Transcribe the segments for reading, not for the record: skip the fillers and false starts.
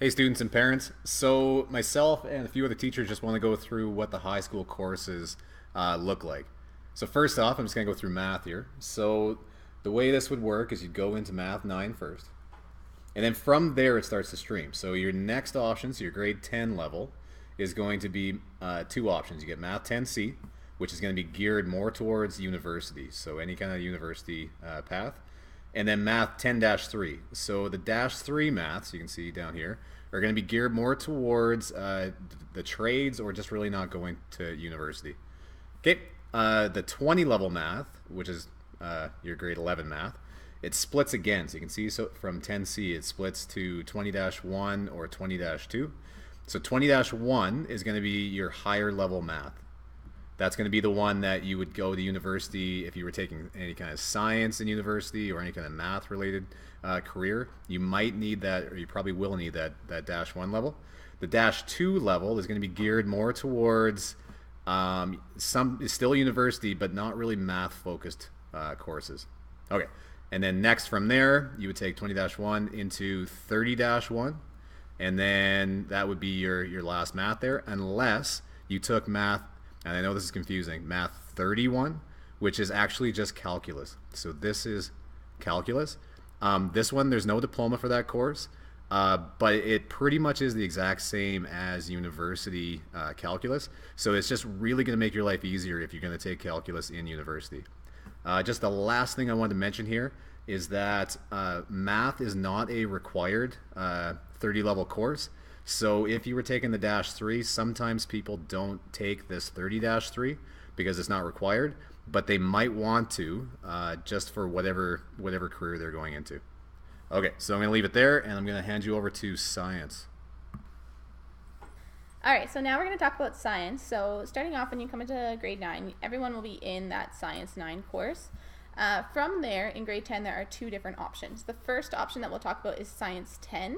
Hey students and parents. So myself and a few other teachers just want to go through what the high school courses look like. So first off, I'm just going to go through math here. So the way this would work is you'd go into Math 9 first. And then from there it starts to stream. So your next option, so your grade 10 level, is going to be two options. You get Math 10C, which is going to be geared more towards university. So any kind of university path. And then Math 10-3. So the dash 3 maths, you can see down here, are going to be geared more towards the trades or just really not going to university. Okay, the 20 level math, which is your grade 11 math, it splits again. So you can see so from 10C it splits to 20-1 or 20-2. So 20-1 is going to be your higher level math. That's going to be the one that you would go to university if you were taking any kind of science in university or any kind of math related career. You might need that, or you probably will need that dash 1 level. The dash 2 level is going to be geared more towards some still university but not really math focused courses. Okay, and then next from there you would take 20-1 into 30-1, and then that would be your last math there, unless you took math, and I know this is confusing, Math 31, which is actually just calculus. So this is calculus. This one, there's no diploma for that course, but it pretty much is the exact same as university calculus. So it's just really going to make your life easier if you're going to take calculus in university. Just the last thing I wanted to mention here is that math is not a required 30 level course. So if you were taking the dash 3, sometimes people don't take this 30-3 because it's not required, but they might want to just for whatever career they're going into. Okay, so I'm going to leave it there, and I'm going to hand you over to science. All right, so now we're going to talk about science. So starting off, when you come into grade 9, everyone will be in that Science 9 course. From there, in grade 10, there are two different options. The first option that we'll talk about is Science 10.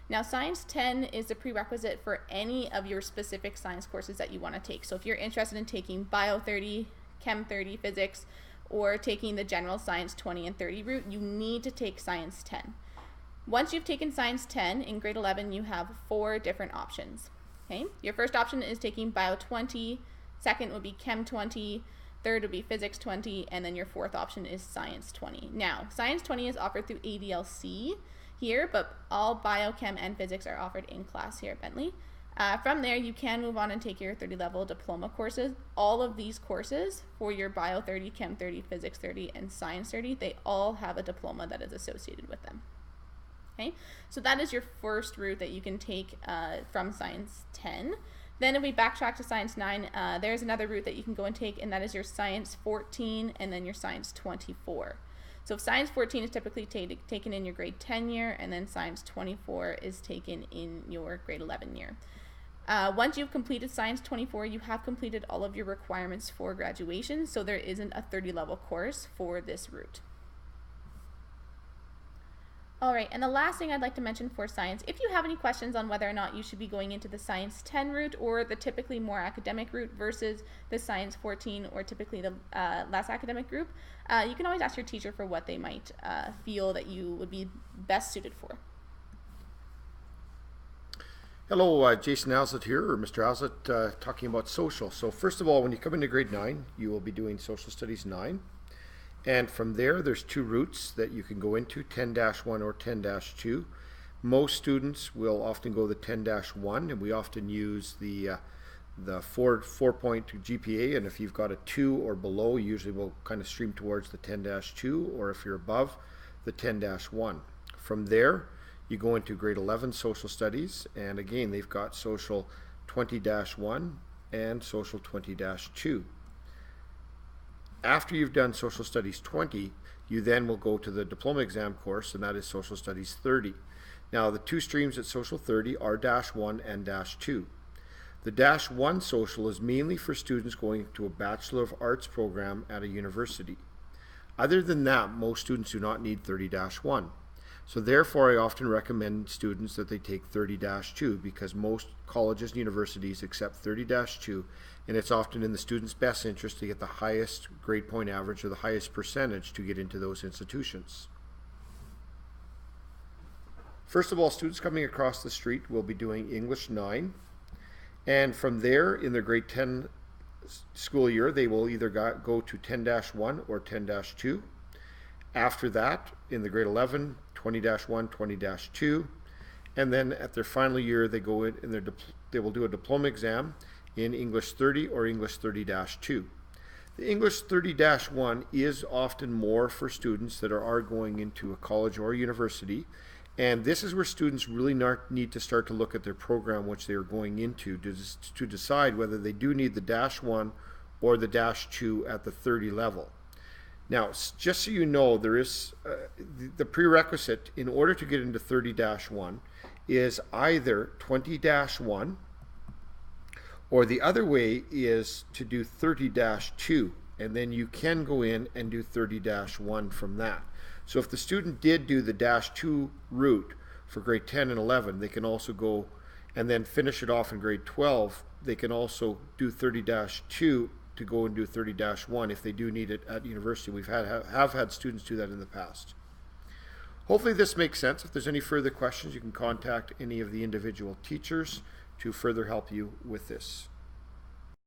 Now, Science 10 is a prerequisite for any of your specific science courses that you want to take. So if you're interested in taking Bio 30, Chem 30, Physics, or taking the General Science 20 and 30 route, you need to take Science 10. Once you've taken Science 10, in grade 11, you have 4 different options. Okay? Your first option is taking Bio 20, second would be Chem 20, third would be Physics 20, and then your fourth option is Science 20. Now, Science 20 is offered through ADLC here, but all biochem and physics are offered in class here at Bentley. From there, you can move on and take your 30 level diploma courses. All of these courses for your Bio 30, Chem 30, Physics 30, and Science 30, they all have a diploma that is associated with them. Okay, so that is your first route that you can take from Science 10. Then if we backtrack to Science 9, there's another route that you can go and take, and that is your Science 14 and then your Science 24. So Science 14 is typically taken in your grade 10 year, and then Science 24 is taken in your grade 11 year. Once you've completed Science 24, you have completed all of your requirements for graduation, so there isn't a 30 level course for this route. All right, and the last thing I'd like to mention for science, if you have any questions on whether or not you should be going into the Science 10 route or the typically more academic route versus the Science 14 or typically the less academic group, you can always ask your teacher for what they might feel that you would be best suited for. Hello, Jason Alzett here, or Mr. Alzett, talking about social. So first of all, when you come into grade 9, you will be doing Social Studies 9. And from there, there's 2 routes that you can go into, 10-1 or 10-2. Most students will often go the 10-1, and we often use the 4-point GPA, and if you've got a 2 or below, usually we'll kind of stream towards the 10-2, or if you're above, the 10-1. From there, you go into grade 11 Social Studies, and again, they've got Social 20-1 and Social 20-2. After you've done Social Studies 20, you then will go to the diploma exam course, and that is Social Studies 30. Now, the 2 streams at Social 30 are -1 and -2. The -1 social is mainly for students going to a Bachelor of Arts program at a university. Other than that, most students do not need 30-1. So therefore, I often recommend students that they take 30-2 because most colleges and universities accept 30-2, and it's often in the student's best interest to get the highest grade point average or the highest percentage to get into those institutions. First of all, students coming across the street will be doing English 9. And from there, in their grade 10 school year, they will either go to 10-1 or 10-2. After that, in the grade 11, 20-1, 20-2. And then at their final year, they go in and they will do a diploma exam in English 30 or English 30-2. The English 30-1 is often more for students that are going into a college or university, and this is where students really need to start to look at their program which they are going into to decide whether they do need the -1 or the -2 at the 30 level. Now, just so you know, there is the prerequisite in order to get into 30-1 is either 20-1, or the other way is to do 30-2, and then you can go in and do 30-1 from that. So if the student did do the -2 route for grade 10 and 11, they can also go and then finish it off in grade 12. They can also do 30-2 to go and do 30-1 if they do need it at university. Have had students do that in the past. Hopefully this makes sense. If there's any further questions, you can contact any of the individual teachers to further help you with this.